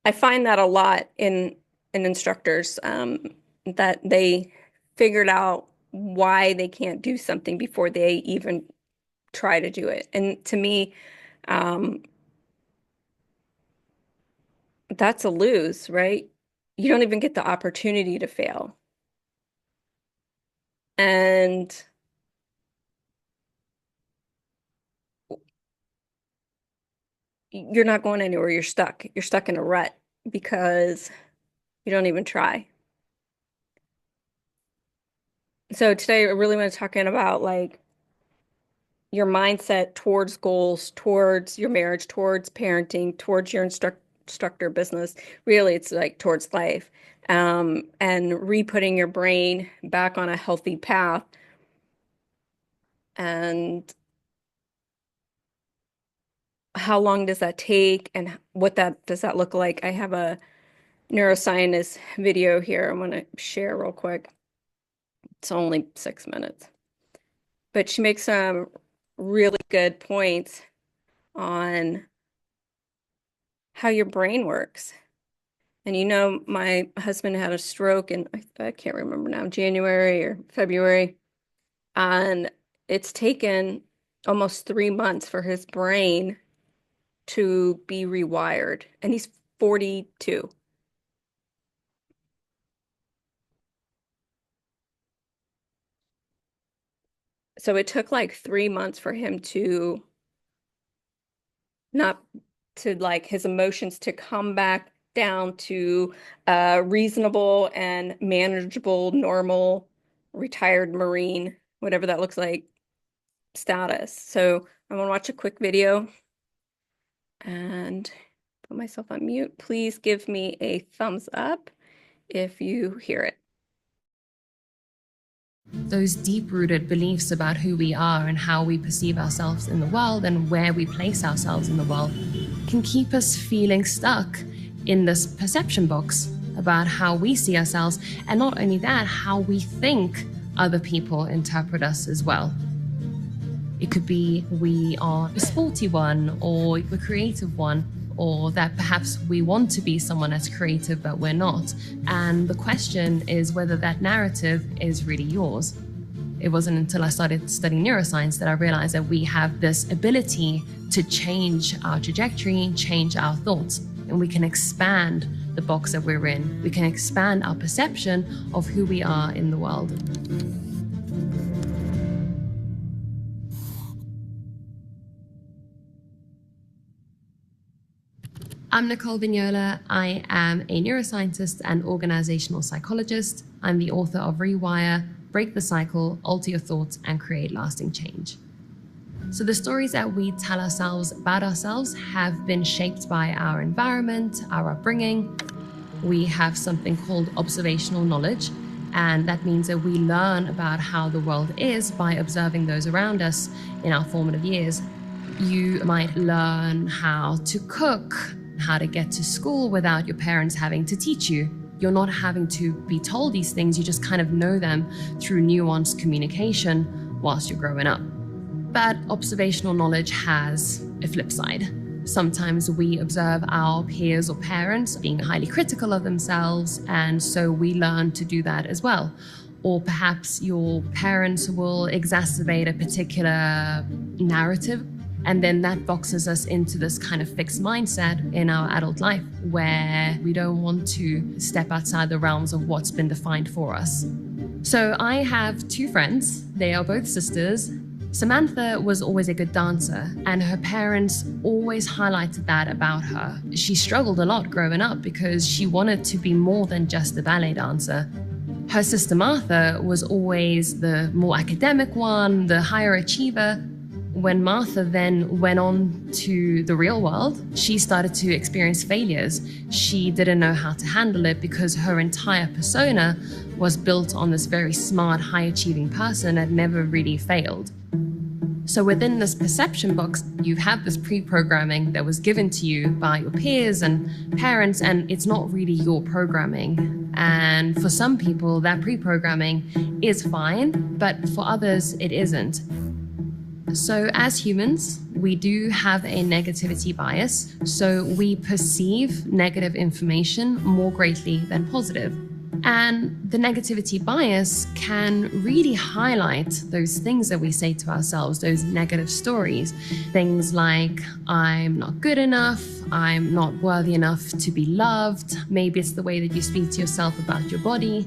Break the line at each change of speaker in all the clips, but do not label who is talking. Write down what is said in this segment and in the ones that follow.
I find that a lot in instructors, that they figured out why they can't do something before they even try to do it. And to me, um, that's a lose, right? You don't even get the opportunity to fail. And you're not going anywhere. You're stuck. You're stuck in a rut because you don't even try. So today I really want to talk in about like your mindset towards goals, towards your marriage, towards parenting, towards your instructor business. Really, it's like towards life. And re-putting your brain back on a healthy path. And how long does that take and what that does that look like? I have a neuroscientist video here I'm going to share real quick. It's only 6 minutes, but she makes some really good points on how your brain works. And my husband had a stroke in, I can't remember now, January or February. And it's taken almost 3 months for his brain to be rewired. And he's 42. So it took like 3 months for him to not to like his emotions to come back down to reasonable and manageable, normal, retired Marine, whatever that looks like, status. So I'm gonna watch a quick video and put myself on mute. Please give me a thumbs up if you hear it.
Those deep-rooted beliefs about who we are and how we perceive ourselves in the world and where we place ourselves in the world can keep us feeling stuck in this perception box about how we see ourselves, and not only that, how we think other people interpret us as well. It could be we are a sporty one, or the creative one, or that perhaps we want to be someone that's creative, but we're not. And the question is whether that narrative is really yours. It wasn't until I started studying neuroscience that I realized that we have this ability to change our trajectory, change our thoughts, and we can expand the box that we're in. We can expand our perception of who we are in the world. I'm Nicole Vignola. I am a neuroscientist and organizational psychologist. I'm the author of Rewire, Break the Cycle, Alter Your Thoughts, and Create Lasting Change. So the stories that we tell ourselves about ourselves have been shaped by our environment, our upbringing. We have something called observational knowledge, and that means that we learn about how the world is by observing those around us in our formative years. You might learn how to cook, how to get to school without your parents having to teach you. You're not having to be told these things, you just kind of know them through nuanced communication whilst you're growing up. But observational knowledge has a flip side. Sometimes we observe our peers or parents being highly critical of themselves, and so we learn to do that as well. Or perhaps your parents will exacerbate a particular narrative, and then that boxes us into this kind of fixed mindset in our adult life where we don't want to step outside the realms of what's been defined for us. So I have two friends. They are both sisters. Samantha was always a good dancer, and her parents always highlighted that about her. She struggled a lot growing up because she wanted to be more than just a ballet dancer. Her sister Martha was always the more academic one, the higher achiever. When Martha then went on to the real world, she started to experience failures. She didn't know how to handle it because her entire persona was built on this very smart, high-achieving person that never really failed. So within this perception box, you have this pre-programming that was given to you by your peers and parents, and it's not really your programming. And for some people, that pre-programming is fine, but for others, it isn't. So as humans, we do have a negativity bias, so we perceive negative information more greatly than positive. And the negativity bias can really highlight those things that we say to ourselves, those negative stories. Things like, I'm not good enough, I'm not worthy enough to be loved. Maybe it's the way that you speak to yourself about your body.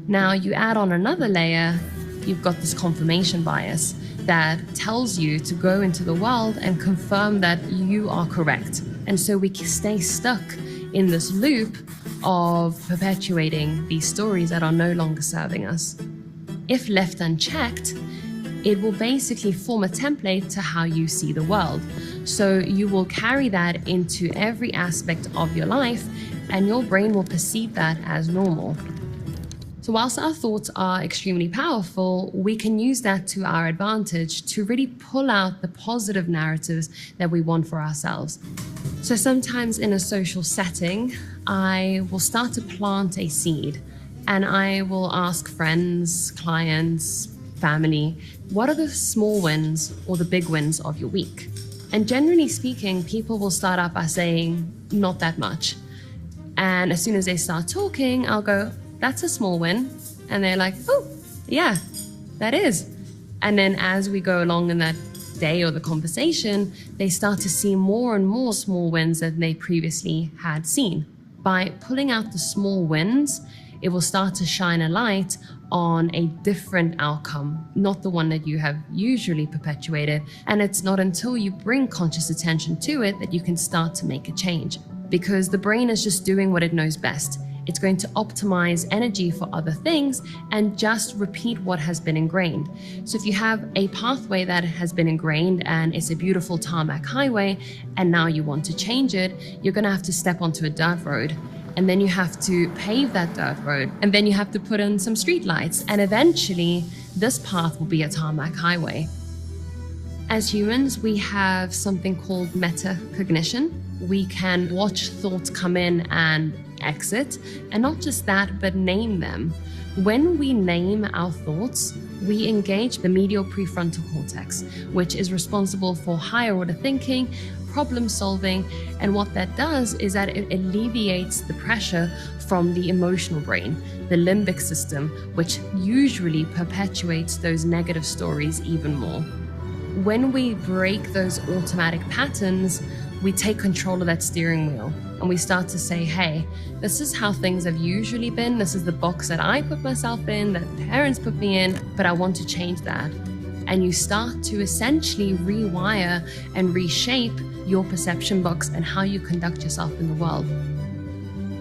Now, you add on another layer, you've got this confirmation bias that tells you to go into the world and confirm that you are correct. And so we stay stuck in this loop of perpetuating these stories that are no longer serving us. If left unchecked, it will basically form a template to how you see the world. So you will carry that into every aspect of your life, and your brain will perceive that as normal. So whilst our thoughts are extremely powerful, we can use that to our advantage to really pull out the positive narratives that we want for ourselves. So sometimes in a social setting, I will start to plant a seed, and I will ask friends, clients, family, what are the small wins or the big wins of your week? And generally speaking, people will start out by saying, not that much. And as soon as they start talking, I'll go, that's a small win. And they're like, oh, yeah, that is. And then as we go along in that day or the conversation, they start to see more and more small wins than they previously had seen. By pulling out the small wins, it will start to shine a light on a different outcome, not the one that you have usually perpetuated. And it's not until you bring conscious attention to it that you can start to make a change, because the brain is just doing what it knows best. It's going to optimize energy for other things and just repeat what has been ingrained. So if you have a pathway that has been ingrained and it's a beautiful tarmac highway, and now you want to change it, you're going to have to step onto a dirt road. And then you have to pave that dirt road. And then you have to put in some street lights. And eventually, this path will be a tarmac highway. As humans, we have something called metacognition. We can watch thoughts come in and exit, and not just that, but name them. When we name our thoughts, we engage the medial prefrontal cortex, which is responsible for higher order thinking, problem solving, and what that does is that it alleviates the pressure from the emotional brain, the limbic system, which usually perpetuates those negative stories even more. When we break those automatic patterns, we take control of that steering wheel and we start to say, hey, this is how things have usually been. This is the box that I put myself in, that parents put me in, but I want to change that. And you start to essentially rewire and reshape your perception box and how you conduct yourself in the world.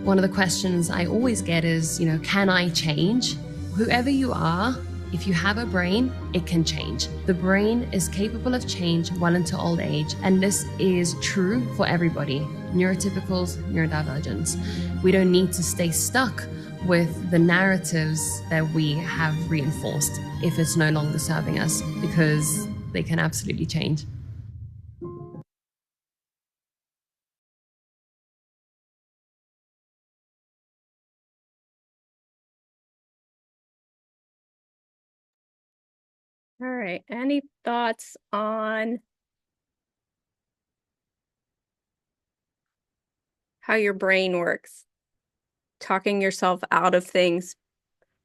One of the questions I always get is, can I change? Whoever you are, if you have a brain, it can change. The brain is capable of change well into old age, and this is true for everybody, neurotypicals, neurodivergents. We don't need to stay stuck with the narratives that we have reinforced if it's no longer serving us, because they can absolutely change.
All right. Any thoughts on how your brain works? Talking yourself out of things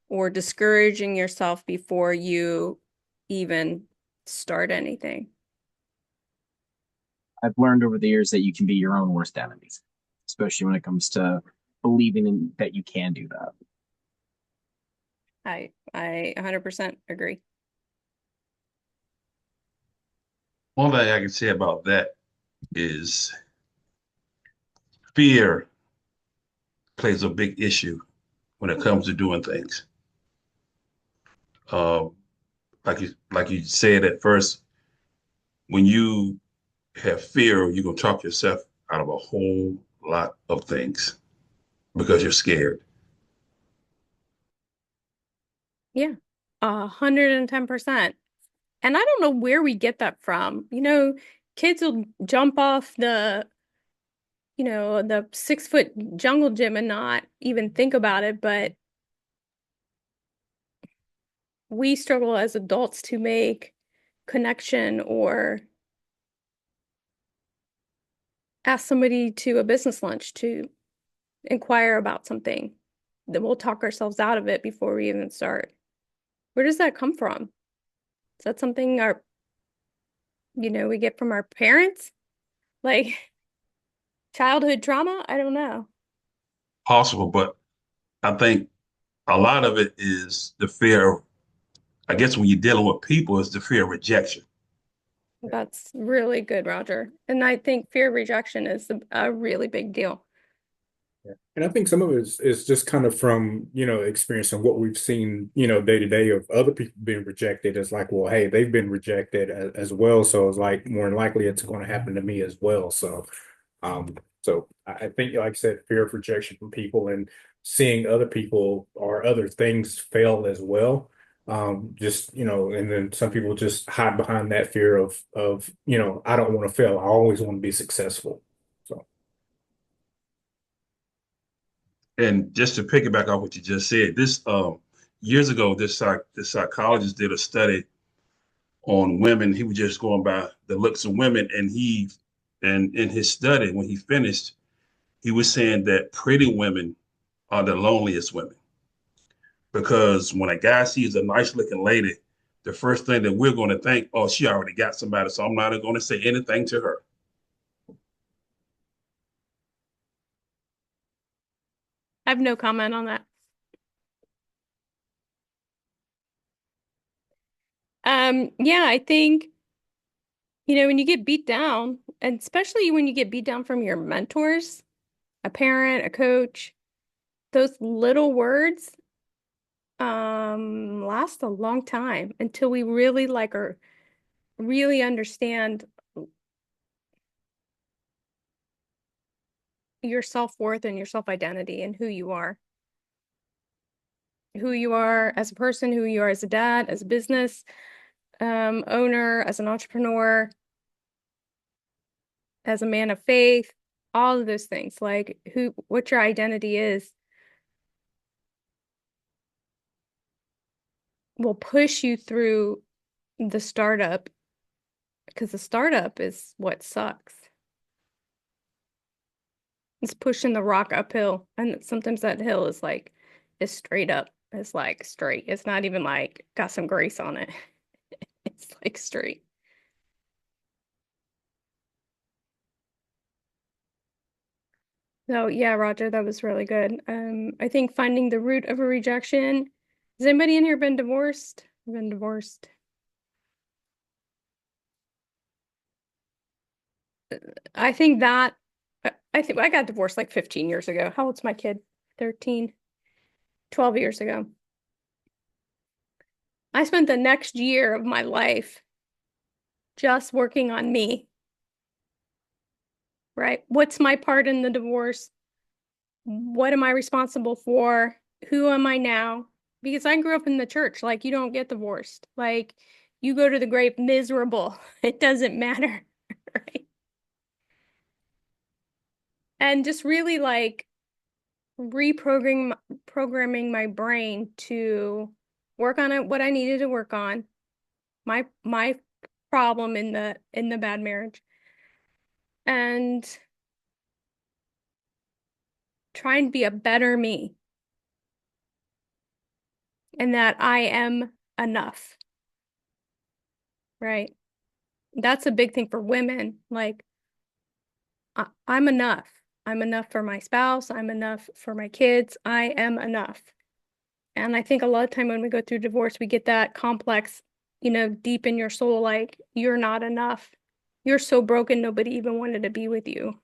or discouraging yourself before you even start anything?
I've learned over the years that you can be your own worst enemy, especially when it comes to believing that you can do that.
I 100% agree.
One thing I can say about that is fear plays a big issue when it comes to doing things. Uh, like you said at first, when you have fear, you're gonna talk yourself out of a whole lot of things because you're scared.
Yeah, 110%. And I don't know where we get that from. Kids will jump off the 6-foot jungle gym and not even think about it, but we struggle as adults to make connection or ask somebody to a business lunch to inquire about something. Then we'll talk ourselves out of it before we even start. Where does that come from? Is that something we get from our parents? Like childhood trauma? I don't know.
Possible, but I think a lot of it is the fear of, I guess when you're dealing with people, is the fear of rejection.
That's really good, Roger. And I think fear of rejection is a really big deal.
Yeah. And I think some of it is just kind of from, experience and what we've seen, day to day of other people being rejected. It's like, well, hey, they've been rejected as well. So it's like more than likely it's going to happen to me as well. So I think, like I said, fear of rejection from people and seeing other people or other things fail as well. And then some people just hide behind that fear of, I don't want to fail. I always want to be successful. So.
And just to piggyback off what you just said, this years ago, this psychologist did a study on women. He was just going by the looks of women, and in his study, when he finished, he was saying that pretty women are the loneliest women because when a guy sees a nice looking lady, the first thing that we're going to think, oh, she already got somebody, so I'm not going to say anything to her.
I have no comment on that. Yeah, I think, when you get beat down, and especially when you get beat down from your mentors, a parent, a coach, those little words last a long time until we really like or really understand your self-worth and your self-identity and who you are as a person, who you are as a dad, as a business owner, as an entrepreneur, as a man of faith, all of those things, like what your identity is will push you through the startup because the startup is what sucks. It's pushing the rock uphill, and sometimes that hill is straight up. It's like straight. It's not even like got some grace on it. It's like straight. So yeah, Roger, that was really good. I think finding the root of a rejection. Has anybody in here been divorced? Been divorced. I think that I think I got divorced like 15 years ago. How old's my kid? 13, 12 years ago. I spent the next year of my life just working on me, right? What's my part in the divorce? What am I responsible for? Who am I now? Because I grew up in the church. Like, you don't get divorced. Like, you go to the grave miserable. It doesn't matter, right? And just really like programming my brain to work on it, what I needed to work on, my problem in the bad marriage, and try and be a better me, and that I am enough, right? That's a big thing for women. Like, I'm enough. I'm enough for my spouse. I'm enough for my kids. I am enough. And I think a lot of time when we go through divorce, we get that complex, deep in your soul, like you're not enough. You're so broken, nobody even wanted to be with you.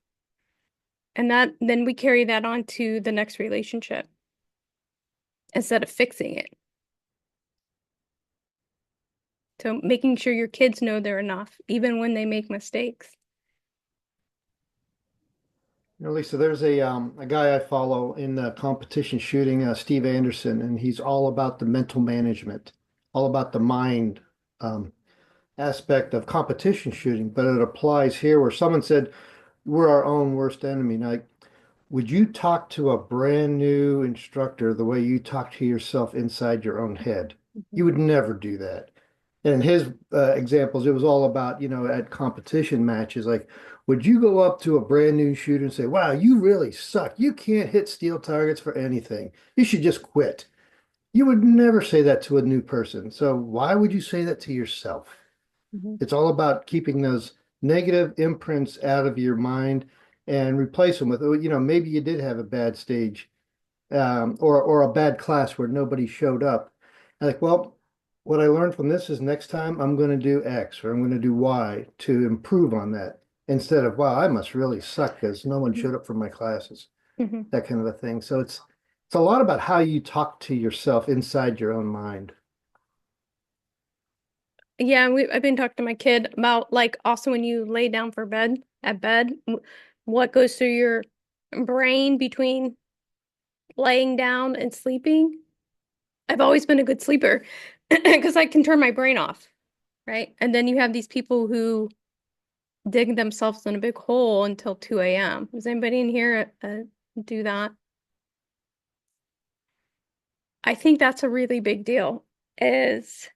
And then we carry that on to the next relationship instead of fixing it. So making sure your kids know they're enough, even when they make mistakes.
Lisa, there's a guy I follow in the competition shooting, Steve Anderson, and he's all about the mental management, all about the mind aspect of competition shooting. But it applies here where someone said, "We're our own worst enemy." Now, would you talk to a brand new instructor the way you talk to yourself inside your own head? You would never do that. And his examples, it was all about, at competition matches, like, Would you go up to a brand new shooter and say, wow, you really suck. You can't hit steel targets for anything. You should just quit. You would never say that to a new person. So why would you say that to yourself?
Mhm.
It's all about keeping those negative imprints out of your mind and replace them with, oh, maybe you did have a bad stage, or a bad class where nobody showed up. And like, well, what I learned from this is next time I'm going to do X or I'm going to do Y to improve on that instead of, wow, I must really suck because no one showed up for my classes,
Mhm.
that kind of a thing. So it's a lot about how you talk to yourself inside your own mind.
Yeah, I've been talking to my kid about like also when you lay down for bed at bed, what goes through your brain between laying down and sleeping. I've always been a good sleeper because I can turn my brain off, right? And then you have these people who dig themselves in a big hole until 2 a.m. Does anybody in here do that? I think that's a really big deal, is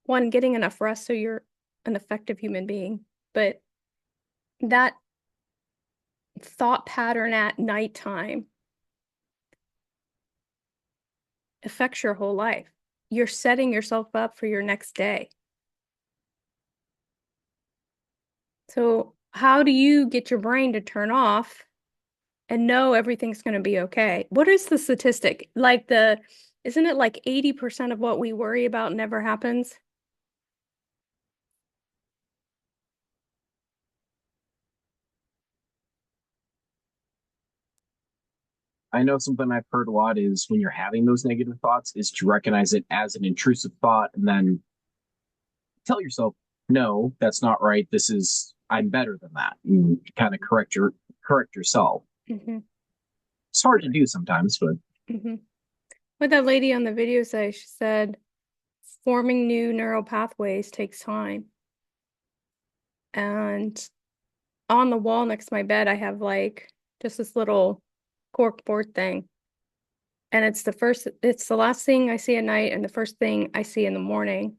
one, getting enough rest so you're an effective human being. But that thought pattern at nighttime affects your whole life. You're setting yourself up for your next day. So, how do you get your brain to turn off and know everything's going to be okay? What is the statistic? Isn't it like 80% of what we worry about never happens?
I know something I've heard a lot is when you're having those negative thoughts is to recognize it as an intrusive thought and then tell yourself, no, that's not right. This is I'm better than that. And kind of correct yourself.
Hmm.
It's hard to do sometimes, but
Hmm. What that lady on the video said, she said, forming new neural pathways takes time. And on the wall next to my bed, I have like just this little cork board thing. And it's the last thing I see at night and the first thing I see in the morning.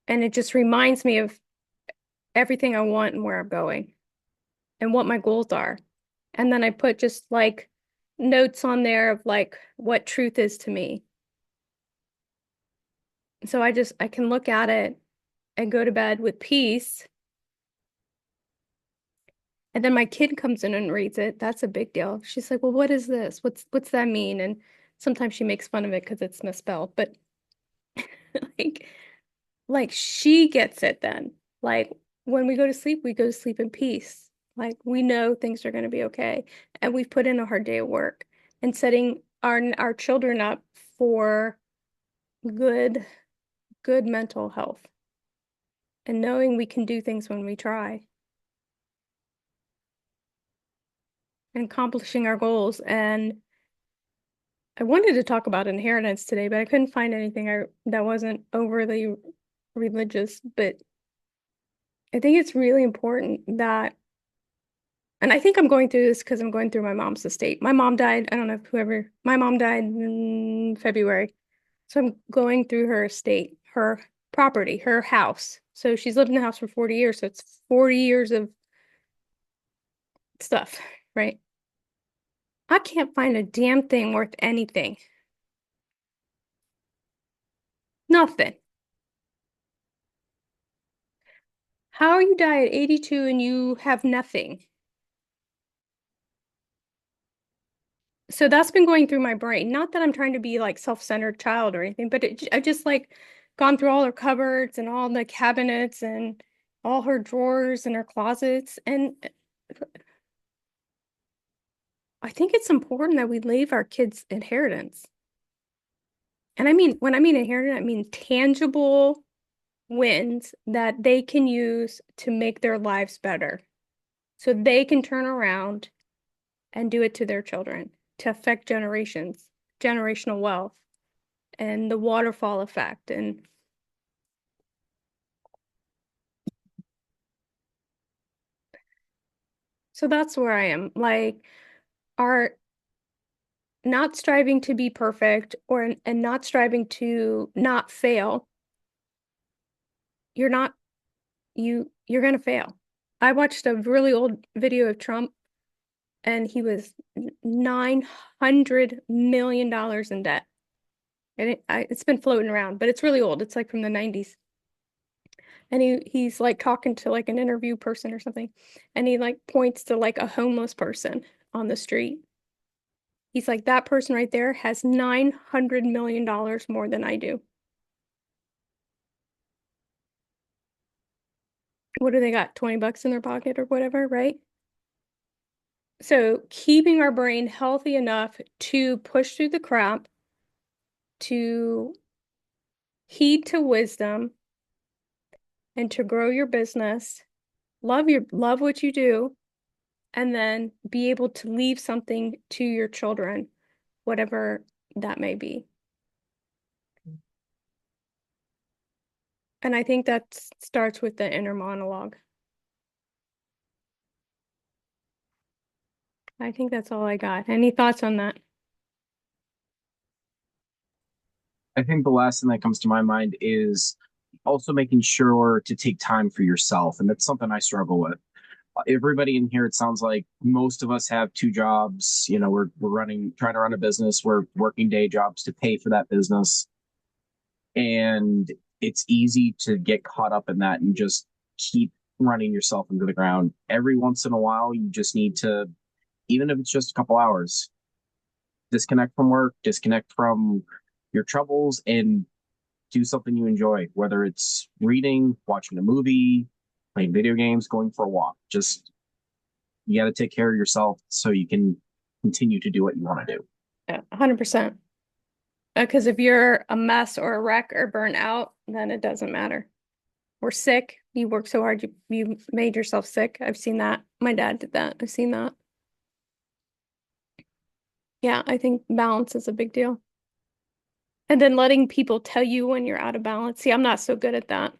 And it just reminds me of everything I want and where I'm going and what my goals are. And then I put just like notes on there of like what truth is to me. So I can look at it and go to bed with peace. And then my kid comes in and reads it. That's a big deal. She's like, "Well, what is this? What's that mean?" And sometimes she makes fun of it because it's misspelled, but like like she gets it then. Like when we go to sleep in peace. Like we know things are going to be okay. And we've put in a hard day of work and setting our children up for good good mental health and knowing we can do things when we try and accomplishing our goals. And I wanted to talk about inheritance today, but I couldn't find anything that wasn't overly religious. But I think it's really important that, and I think I'm going through this because I'm going through my mom's estate. My mom died, I don't know if my mom died in February. So I'm going through her estate, her property, her house. So she's lived in the house for 40 years. So it's 40 years of stuff, right? I can't find a damn thing worth anything. Nothing. How you die at 82 and you have nothing? So that's been going through my brain. Not that I'm trying to be like self-centered child or anything, but I just like gone through all her cupboards and all the cabinets and all her drawers and her closets. And I think it's important that we leave our kids inheritance. And I mean, when I mean inheritance, I mean tangible wins that they can use to make their lives better. So they can turn around and do it to their children to affect generations, generational wealth, and the waterfall effect. And so that's where I am. Like, are not striving to be perfect or and not striving to not fail, you're not you're gonna fail. I watched a really old video of Trump and he was $900 million in debt. And it's been floating around, but it's really old. It's like from the 90s. And he's like talking to like an interview person or something. And he like points to like a homeless person on the street. He's like, that person right there has $900 million more than I do. What do they got? 20 bucks in their pocket or whatever, right? So keeping our brain healthy enough to push through the crap, to heed to wisdom, and to grow your business, love what you do, and then be able to leave something to your children, whatever that may be. And I think that starts with the inner monologue. I think that's all I got. Any thoughts on that?
I think the last thing that comes to my mind is also making sure to take time for yourself. And that's something I struggle with. Everybody in here, it sounds like most of us have two jobs. You know, we're trying to run a business. We're working day jobs to pay for that business. And it's easy to get caught up in that and just keep running yourself into the ground. Every once in a while, you just need to, even if it's just a couple hours, disconnect from work, disconnect from your troubles, and do something you enjoy, whether it's reading, watching a movie, playing video games, going for a walk. Just, you got to take care of yourself so you can continue to do what you want to do.
Yeah, 100%. Because if you're a mess or a wreck or burnt out, then it doesn't matter. Or sick, you work so hard, you made yourself sick. I've seen that. My dad did that. I've seen that. Yeah, I think balance is a big deal. And then letting people tell you when you're out of balance. See, I'm not so good at that.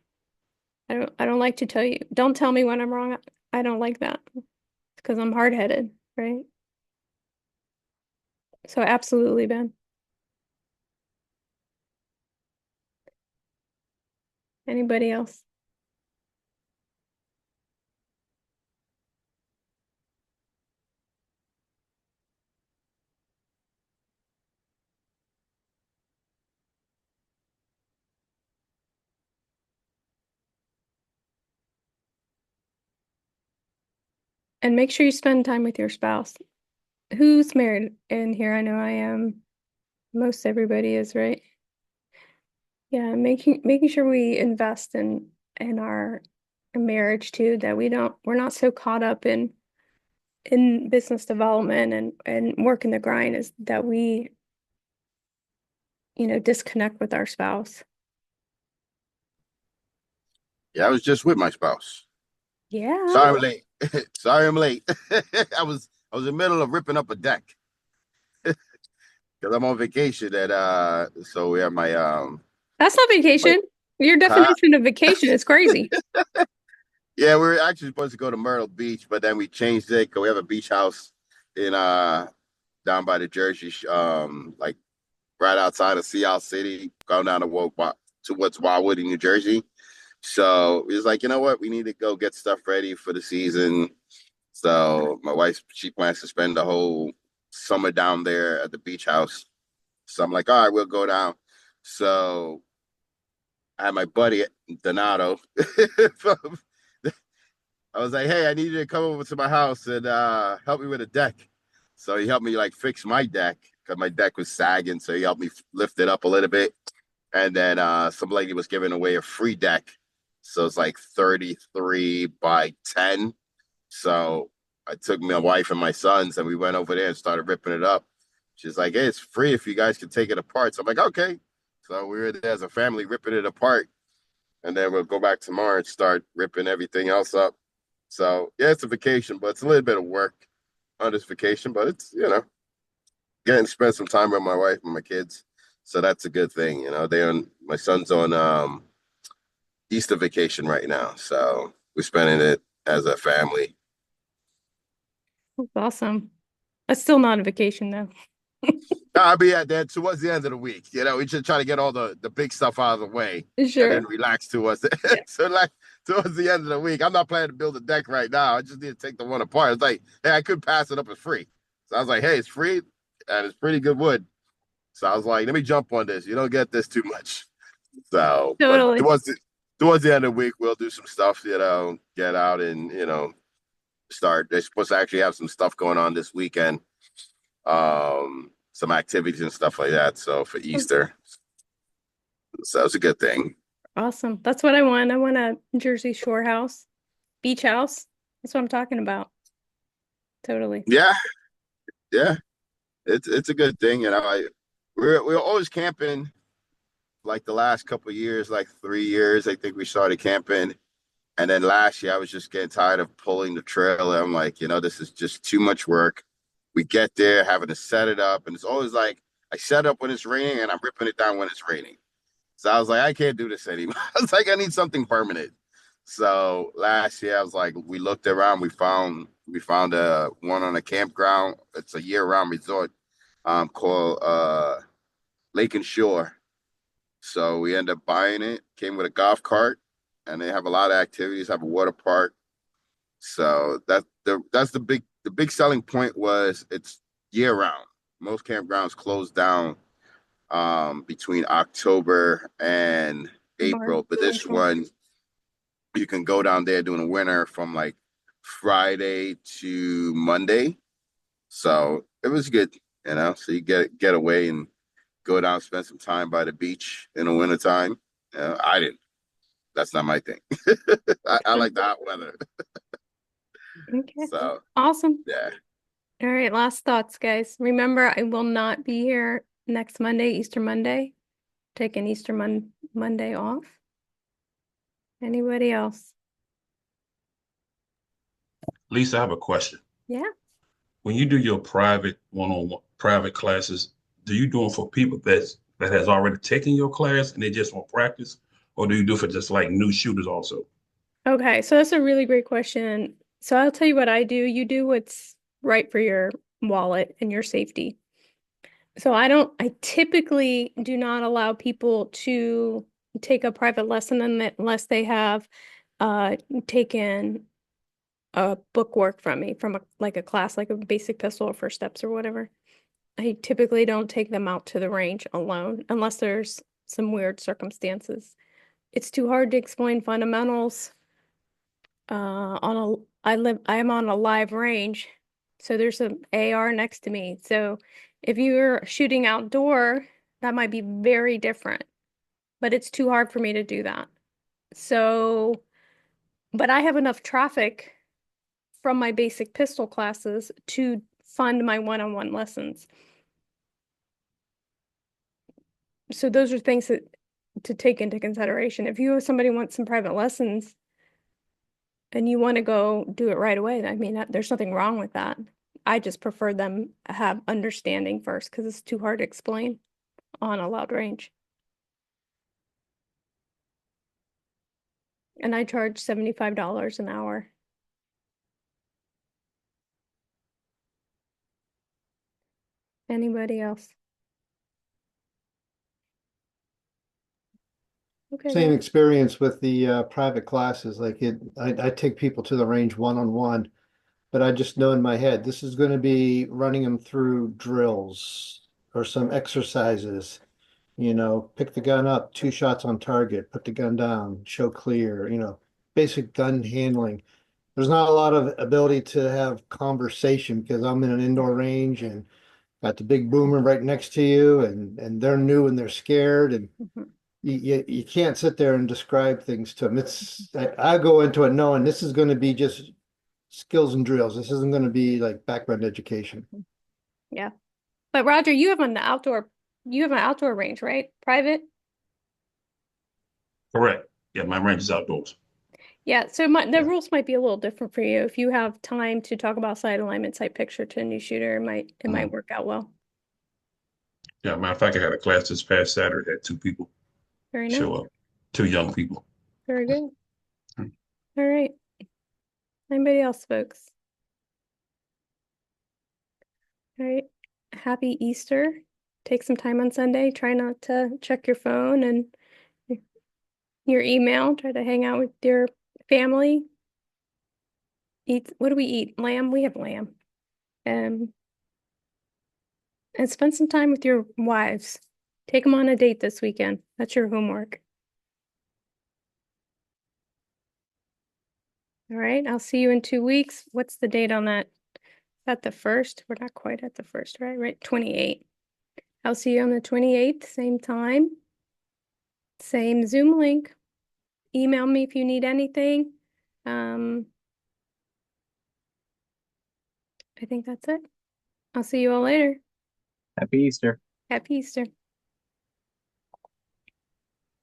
I don't like to tell you. Don't tell me when I'm wrong. I don't like that. It's because I'm hard-headed, right? So absolutely, Ben. Anybody else? And make sure you spend time with your spouse. Who's married in here? I know I am. Most everybody is, right? Yeah, making sure we invest in our marriage too, that we're not so caught up in business development and working the grind, is that we, disconnect with our spouse.
Yeah, I was just with my spouse.
Yeah.
Sorry I'm late. Sorry I'm late. I was in the middle of ripping up a deck because I'm on vacation so we have
That's not
my
vacation. Your
huh?
definition of vacation is crazy.
Yeah, we are actually supposed to go to Myrtle Beach, but then we changed it because we have a beach house in down by the Jersey like right outside of Sea Isle City, going down towards Wildwood in New Jersey. So we was like, you know what? We need to go get stuff ready for the season. So my wife, she plans to spend the whole summer down there at the beach house. So I'm like, all right, we'll go down. So I had my buddy Donato. I was like, hey, I need you to come over to my house and help me with a deck. So he helped me like fix my deck because my deck was sagging. So he helped me lift it up a little bit. And then some lady was giving away a free deck. So it's like 33 by 10. So I took my wife and my sons and we went over there and started ripping it up. She's like, hey, it's free if you guys can take it apart. So I'm like, okay. So we were there as a family ripping it apart. And then we'll go back tomorrow and start ripping everything else up. So yeah, it's a vacation, but it's a little bit of work on this vacation, but it's, getting to spend some time with my wife and my kids. So that's a good thing. My son's on Easter vacation right now. So we're spending it as a family.
That's awesome. That's still not a vacation though.
I'll be at that towards the end of the week. We should try to get all the big stuff out of the way and
Sure.
then relax towards the
Yeah.
so like towards the end of the week. I'm not planning to build a deck right now. I just need to take the one apart. It's like, hey, I could pass it up as free. So I was like, hey, it's free and it's pretty good wood. So I was like, let me jump on this. You don't get this too much. So, but
Totally.
towards the end of the week, we'll do some stuff, get out and, start. They're supposed to actually have some stuff going on this weekend, some activities and stuff like that. So for Easter, so it's a good thing.
Awesome. That's what I want. I want a Jersey Shore house, beach house. That's what I'm talking about. Totally.
Yeah, yeah, it's a good thing. We're always camping. Like the last couple of years, like 3 years, I think we started camping. And then last year, I was just getting tired of pulling the trailer. I'm like, this is just too much work. We get there, having to set it up, and it's always like I set up when it's raining, and I'm ripping it down when it's raining. So I was like, I can't do this anymore. I was like, I need something permanent. So last year, I was like, we looked around, we found a one on a campground. It's a year-round resort, called Lake and Shore. So we ended up buying it. Came with a golf cart, and they have a lot of activities. Have a water park. So that's the big selling point was it's year round. Most campgrounds close down between October and
March,
April, but this
April.
one you can go down there during the winter from like Friday to Monday. So it was good. So you get away and go down, spend some time by the beach in the wintertime. I didn't. That's not my thing. I like the hot weather.
Okay.
So
Awesome.
yeah.
All right. Last thoughts, guys. Remember, I will not be here next Monday, Easter Monday. Taking Easter Monday off. Anybody else?
Lisa, I have a question.
Yeah.
When you do your private one-on-one private classes, do you do them for people that has already taken your class and they just want practice, or do you do for just like new shooters also?
Okay. So that's a really great question. So I'll tell you what I do. You do what's right for your wallet and your safety. So I typically do not allow people to take a private lesson unless they have uh taken a book work from me from like a class like a basic pistol or first steps or whatever. I typically don't take them out to the range alone unless there's some weird circumstances. It's too hard to explain fundamentals I'm on a live range, so there's an AR next to me. So if you're shooting outdoor, that might be very different, but it's too hard for me to do that. So, but I have enough traffic from my basic pistol classes to fund my one-on-one lessons. So those are things to take into consideration. If you somebody wants some private lessons and you want to go do it right away, I mean, there's nothing wrong with that. I just prefer them have understanding first because it's too hard to explain on a loud range. And I charge $75 an hour. Anybody else? Okay,
Same
guys.
experience with the private classes. I take people to the range one-on-one, but I just know in my head this is going to be running them through drills or some exercises. Pick the gun up, 2 shots on target, put the gun down, show clear. Basic gun handling. There's not a lot of ability to have conversation because I'm in an indoor range and got the big boomer right next to you, and they're new and they're scared, and
Mhm.
you can't sit there and describe things to them. I go into it knowing this is going to be just skills and drills. This isn't going to be like background education.
Yeah. But Roger, you have an outdoor range, right? Private?
Correct. Yeah, my range is outdoors.
Yeah, so the
Yeah.
rules might be a little different for you. If you have time to talk about sight alignment, sight picture to a new shooter, it might
Mhm.
work out well.
Yeah, matter of fact, I had a class this past Saturday, had two people
Very
show
nice.
up, two young people.
Very good.
Mhm.
All right. Anybody else, folks? All right. happy Easter. Take some time on Sunday. Try not to check your phone and your email. Try to hang out with your family. Eat, what do we eat? Lamb? We have lamb. And spend some time with your wives. Take them on a date this weekend. That's your homework. All right, I'll see you in 2 weeks. What's the date on that? At the first? We're not quite at the first, right? Right, 28. I'll see you on the 28th, same time, same Zoom link. Email me if you need anything. I think that's it. I'll see you all later.
Happy Easter.
Happy Easter.